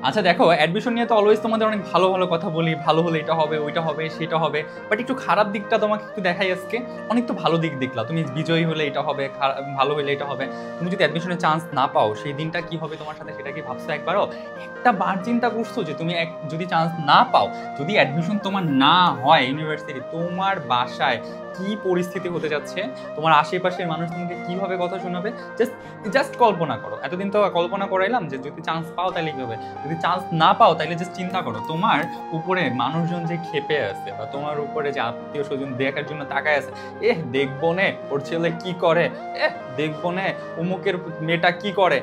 আচ্ছা দেখো, অ্যাডমিশন নিয়ে তো অলওয়েজ তোমাদের অনেক ভালো ভালো কথা বলি, ভালো হলে এটা হবে, ওইটা হবে, সেটা হবে, বাট একটু খারাপ দিকটা তোমাকে একটু দেখাই আজকে। অনেক তো ভালো দিক দেখলা, তুমি বিজয়ী হলে এটা হবে, ভালো হলে এটা হবে। তুমি যদি অ্যাডমিশনের চান্স না পাও, সেই দিনটা কি হবে তোমার সাথে সেটা কি ভাবছো একবারও? একটা বার চিন্তা করছো যে তুমি যদি চান্স না পাও, যদি অ্যাডমিশন তোমার না হয় ইউনিভার্সিটি, তোমার বাসায় কি পরিস্থিতি হতে যাচ্ছে, তোমার আশেপাশের মানুষ তোমাকে কিভাবে কথা শোনাবে? জাস্ট জাস্ট কল্পনা করো। এতদিন তো কল্পনা করাইলাম যে যদি চান্স পাও তাহলে কি হবে, যদি চান্স না পাও তাহলে জাস্ট চিন্তা করো তোমার উপরে মানুষজন যে খেপে আছে, বা তোমার উপরে যে আত্মীয় স্বজন দেখার জন্য তাকায় আছে, দেখবো নে ওর ছেলে কি করে, দেখবো নে অমুকের মেয়েটা কি করে,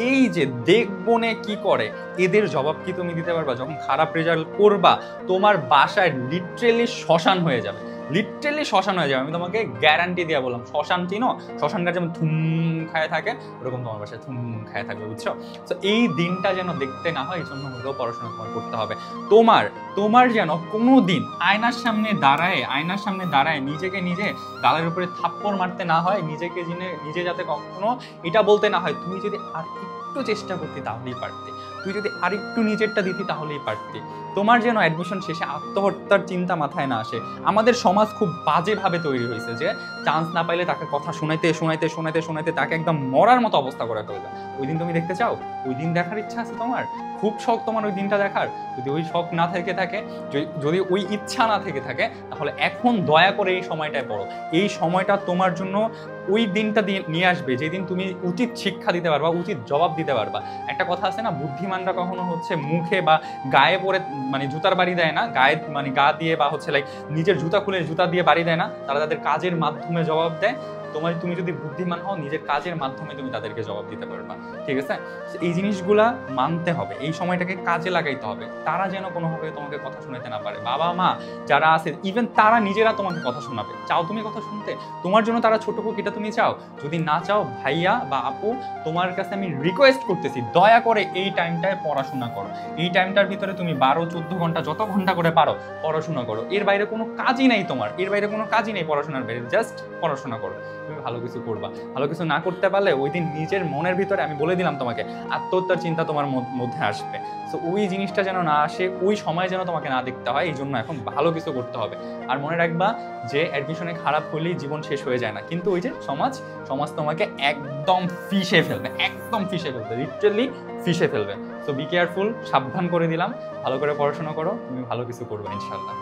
এই যে দেখবো নে কি করে, এদের জবাব কি তুমি দিতে পারবা? যখন খারাপ রেজাল্ট করবা, তোমার বাসায় লিটারেলি শ্মশান হয়ে যাবে, লিটারেলি শ্মশান হয়ে যাবে। আমি তোমাকে গ্যারান্টি দিয়ে বললাম। শ্মশান চিনো? শ্মশানটা যেমন থুম খায় থাকে, ওরকম তোমার বাসায় থুম খায় থাকবে, বুঝছো? তো এই দিনটা যেন দেখতে না হয়, এই জন্য হলেও পড়াশোনা তোমার করতে হবে। তোমার যেন কোনো দিন আয়নার সামনে দাঁড়ায় নিজেকে নিজে গালের উপরে থাপ্পড় মারতে না হয়, নিজে যাতে কখনো এটা বলতে না হয় তুমি যদি আর একটু চেষ্টা করতে তাহলেই পারতে, তুই যদি আরেকটু নিজেরটা দিতি তাহলেই পারতি। তোমার যেন অ্যাডমিশন শেষে আত্মহত্যার চিন্তা মাথায় না আসে। আমাদের সমাজ খুব বাজেভাবে তৈরি হয়েছে যে চান্স না পাইলে তাকে কথা শোনাইতে তাকে একদম মরার মতো অবস্থা করে ফেলবে। ওই দিন তুমি দেখতে চাও? ওই দিন দেখার ইচ্ছা আছে তোমার? খুব শখ তোমার ওই দিনটা দেখার? যদি ওই শখ না থেকে থাকে, যদি ওই ইচ্ছা না থেকে থাকে, তাহলে এখন দয়া করে এই সময়টায় পড়ো। এই সময়টা তোমার জন্য ওই দিনটা নিয়ে আসবে যেদিন তুমি উচিত শিক্ষা দিতে পারবা, উচিত জবাব দিতে পারবা। একটা কথা আছে না, বুদ্ধিমানরা কখনো হচ্ছে মুখে বা গায়ে পরে মানে জুতার বাড়ি দেয় না, গায়ে মানে গা দিয়ে বা হচ্ছে লাইক নিজের জুতা খুলে জুতা দিয়ে বাড়ি দেয় না, তারা তাদের কাজের মাধ্যমে জবাব দেয়। তুমি যদি বুদ্ধিমান হও, নিজের কাজের মাধ্যমে তুমি তাদেরকে জবাব দিতে পারবা। ঠিক আছে? এই জিনিসগুলা মানতে হবে, এই সময়টাকে কাজে লাগাইতে হবে। তারা যেন কোনোভাবে তোমাকে কথা শোনাতে না পারে। বাবা মা যারা আছে, ইভেন তারা নিজেরা তোমাকে কথা শোনাবে। চাও তুমি কথা শুনতে? তোমার জন্য তারা ছোট হোক, এটা তুমি চাও? যদি না চাও, ভাইয়া বা আপু, তোমার কাছে আমি রিকোয়েস্ট করতেছি, দয়া করে এই টাইমটায় পড়াশোনা করো। এই টাইমটার ভিতরে তুমি 12-14 ঘন্টা, যত ঘন্টা করে পারো পড়াশোনা করো। এর বাইরে কোনো কাজই নেই তোমার, এর বাইরে কোনো কাজই নেই পড়াশোনার বাইরে, জাস্ট পড়াশোনা করো। তুমি ভালো কিছু করবা। ভালো কিছু না করতে পারলে ওই দিন নিজের মনের ভিতরে, আমি বলে দিলাম তোমাকে, আত্মহত্যার চিন্তা তোমার মধ্যে আসবে। তো ওই জিনিসটা যেন না আসে, ওই সময় যেন তোমাকে না দেখতে হয়, এই জন্য এখন ভালো কিছু করতে হবে। আর মনে রাখবা যে অ্যাডমিশনে খারাপ হলেই জীবন শেষ হয়ে যায় না, কিন্তু ওই যে সমাজ তোমাকে একদম ফিশে ফেলবে, লিটারালি ফিশে ফেলবে। সো বি কেয়ারফুল, সাবধান করে দিলাম। ভালো করে পড়াশোনা করো, তুমি ভালো কিছু করবে ইনশাল্লাহ।